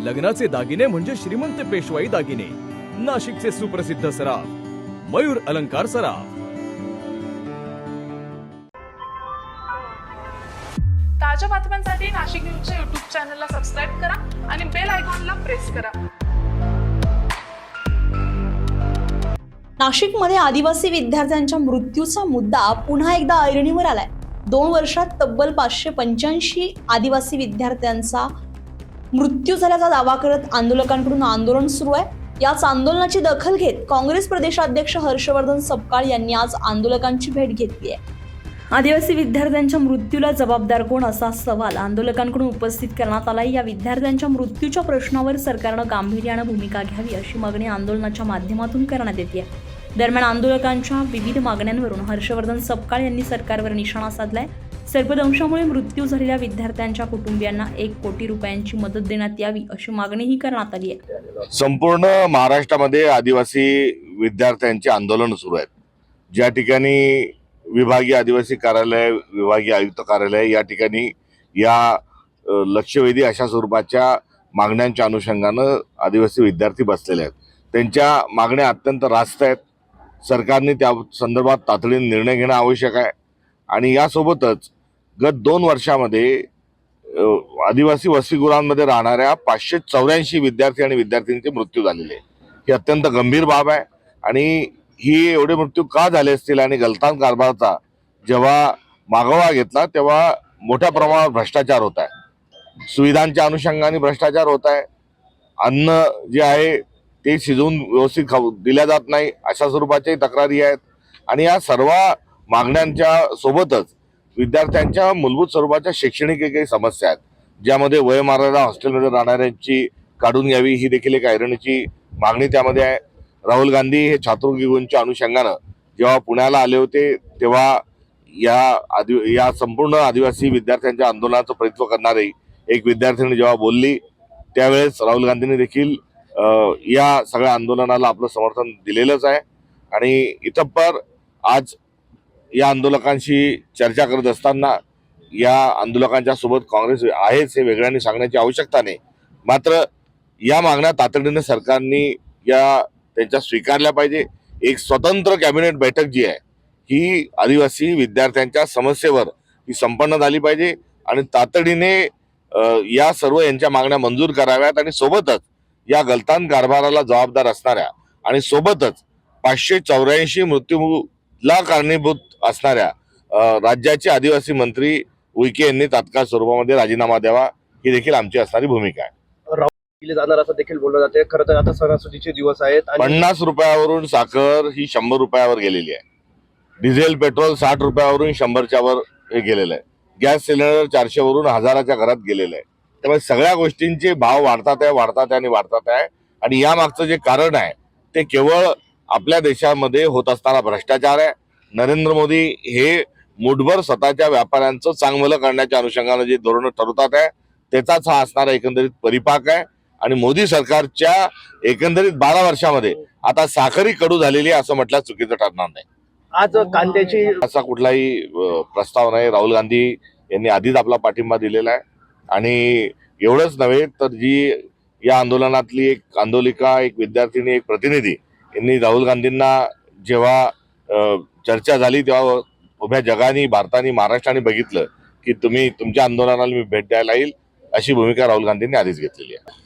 लग्नाचे दागिने म्हणजे श्रीमंत पेशवाई दागिने. नाशिकचे सुप्रसिद्ध सराफ मयूर अलंकार सराफ. ताज्या बातम्यांसाठी नाशिक न्यूजच्या YouTube चॅनलला सबस्क्राईब करा आणि बेल आयकॉनला प्रेस करा. नाशिकमध्ये आदिवासी विद्यार्थ्यांच्या मृत्यूचा मुद्दा पुन्हा एकदा ऐरणीवर आलाय. 2 वर्षात तब्बल 585 आदिवासी विद्यार्थ्यांचा मृत्यू झाल्याचा दावा करत आंदोलकांकडून आंदोलन सुरू आहे. याच आंदोलनाची दखल घेत काँग्रेस प्रदेशाध्यक्ष हर्षवर्धन सपकाळ यांनी आज आंदोलकांची भेट घेतली आहे. आदिवासी विद्यार्थ्यांच्या मृत्यूला जबाबदार कोण असा सवाल आंदोलकांकडून उपस्थित करण्यात आला. या विद्यार्थ्यांच्या मृत्यूच्या प्रश्नावर सरकारनं गांभीर्यानं भूमिका घ्यावी अशी मागणी आंदोलनाच्या माध्यमातून करण्यात येते. दरम्यान आंदोलकांच्या विविध मागण्यांवरून हर्षवर्धन सपकाळ यांनी सरकारवर निशाणा साधलाय. सर्पदंशामुळे मृत्यू झालेल्या विद्यार्थ्यांच्या कुटुंबियांना 1 कोटी रुपयांची मदत देण्यात यावी अशी मागणीही करण्यात आली आहे. संपूर्ण महाराष्ट्रामध्ये आदिवासी विद्यार्थ्यांचे आंदोलन सुरू आहेत. ज्या ठिकाणी विभागीय आदिवासी कार्यालय, विभागीय आयुक्त कार्यालय या ठिकाणी या लक्षवेधी अशा स्वरूपाच्या मागण्यांच्या अनुषंगानं आदिवासी विद्यार्थी बसलेले आहेत. त्यांच्या मागण्या अत्यंत रास्त आहेत. सरकारने त्या संदर्भात तातडीने निर्णय घेणं आवश्यक आहे. आणि यासोबतच गत 2 वर्षामध्ये आदिवासी वसतिगृहांमध्ये राहणाऱ्या 584 विद्यार्थी आणि विद्यार्थ्यांचे मृत्यू झालेले ही अत्यंत गंभीर बाब आहे. आणि ही एवढे मृत्यू का झाले असतील आणि गलतान कारभाराचा जेव्हा मागोवा घेतला तेव्हा मोठ्या प्रमाणावर भ्रष्टाचार होत आहे. सुविधांच्या अनुषंगाने भ्रष्टाचार होत आहे. अन्न जे आहे ते शिजवून व्यवस्थित दिल्या जात नाही अशा स्वरूपाच्याही तक्रारी आहेत. आणि या सर्व मागण्यांच्या सोबतच विद्यार्थ्यांच्या मूलभूत स्वरूपाच्या शैक्षणिक काही समस्या आहेत, ज्यामध्ये वयोमर्यादा हॉस्टेलमध्ये राहणाऱ्यांची काढून घ्यावी ही देखील एक ऐरणीची मागणी त्यामध्ये आहे. राहुल गांधी हे छात्रवृत्तीच्या अनुषंगानं जेव्हा पुण्याला आले होते तेव्हा या संपूर्ण आदिवासी विद्यार्थ्यांच्या आंदोलनाचं प्रतिनिधित्व करणारी एक विद्यार्थिनी जेव्हा बोलली त्यावेळेस राहुल गांधींनी देखील या सगळ्या आंदोलनाला आपलं समर्थन दिलेलंच आहे. आणि इतपर आज या आंदोलकांशी चर्चा करत असताना या आंदोलकांच्या सोबत काँग्रेस आहेच हे वेगळ्याने सांगण्याची आवश्यकता नाही. मात्र या मागण्या तातडीने सरकारने त्यांच्या स्वीकारल्या पाहिजे. एक स्वतंत्र कॅबिनेट बैठक जी आहे ही आदिवासी विद्यार्थ्यांच्या समस्येवर ही संपन्न झाली पाहिजे आणि तातडीने या सर्व यांच्या मागण्या मंजूर कराव्यात. आणि सोबतच या गलतान कारभाराला जबाबदार असणाऱ्या आणि सोबतच 584 मृत्यूला कारणीभूत असणाऱ्या राज्याचे आदिवासी मंत्री उईके यांनी तात्काळ स्वरूपामध्ये राजीनामा द्यावा ही देखील आमची असणारी भूमिका आहे. केले जाणार असं देखील बोललं जाते. खरं तर आता सणासुदीचे दिवस आहेत. 50 रुपयावरून साखर ही 100 रुपयावर गेलेली आहे. डिझेल पेट्रोल 60 रुपयावरून 100च्या वर हे गेलेलं आहे. गॅस सिलेंडर 400 वरून 1000च्या घरात गेलेलं आहे. त्यामुळे सगळ्या गोष्टींचे भाव वाढतात आहे. आणि या मागचं जे कारण आहे ते केवळ आपल्या देशामध्ये होत असणारा भ्रष्टाचार आहे. नरेंद्र मोदी हे मुठभर स्वतःच्या व्यापाऱ्यांचं चांगलं करण्याच्या अनुषंगाने जे धोरण ठरवतात आहे त्याचाच हा असणारा एकंदरीत परिपाक आहे. आणि मोदी सरकारच्या एकंदरीत 12 वर्षामध्ये आता साखरी कडू झालेली आहे असं म्हटलं चुकीचं ठरणार नाही. आज कांद्याची असा कुठलाही प्रस्ताव नाही. राहुल गांधी यांनी आधीच आपला पाठिंबा दिलेला आहे. आणि एवढंच नव्हे तर जी या आंदोलनातली एक आंदोलिका, एक विद्यार्थिनी, एक प्रतिनिधी यांनी राहुल गांधींना जेव्हा चर्चा झाली तेव्हा उभ्या जगाने, भारताने, महाराष्ट्राने बघितलं की तुमच्या आंदोलनाला मी भेट द्यायला येईल अशी भूमिका राहुल गांधींनी आधीच घेतलेली आहे.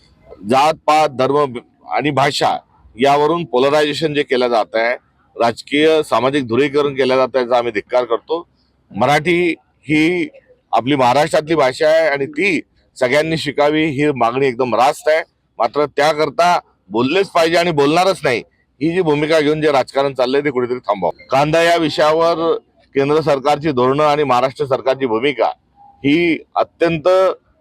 जात पात, धर्म आणि भाषा यावरून पोलरायझेशन जे केलं जात आहे, राजकीय सामाजिक ध्रुवीकरण केलं जात आहे, याचा आम्ही धिक्कार करतो. मराठी ही आपली महाराष्ट्रातली भाषा आहे आणि ती सगळ्यांनी शिकावी ही मागणी एकदम रास्त आहे. मात्र त्याकरता बोललेच पाहिजे आणि बोलणारच नाही ही जी भूमिका घेऊन जे राजकारण चाललंय ते कुठेतरी थांबवावं. कांदा या विषयावर केंद्र सरकारची धोरणं आणि महाराष्ट्र सरकारची भूमिका ही अत्यंत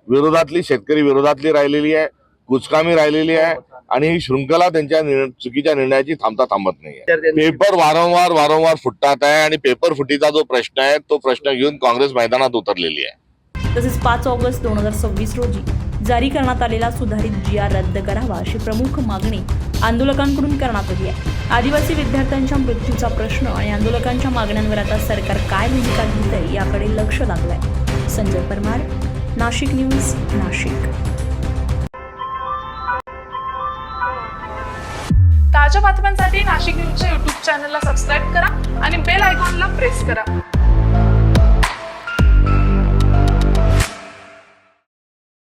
विरोधातली, शेतकरी विरोधातली राहिलेली आहे, कुचकामी राहिलेली आहे. आणि ही शृंखला त्यांच्या चुकीच्या निर्णयाची थांबत नाही. पेपर वारंवार फुटतात आहे आणि पेपर फुटीचा जो प्रश्न आहे तो प्रश्न घेऊन काँग्रेस मैदानात उतरलेली आहे. तसेच 5 ऑगस्ट 2026 रोजी जारी करण्यात आलेला सुधारित GR रद्द करावा अशी प्रमुख मागणी आंदोलकांकडून करण्यात आली आहे. आदिवासी विद्यार्थ्यांच्या मृत्यूचा प्रश्न आणि आंदोलकांच्या मागण्यांवर आता सरकार काय भूमिका घेत आहे याकडे लक्ष लागलंय. संजय परमार, नाशिक न्यूज, नाशिक. ताज्या बातम्यांसाठी नाशिक न्यूजच्या यूट्यूब चॅनलला सबस्क्राईब करा आणि बेल आयकॉनला प्रेस करा.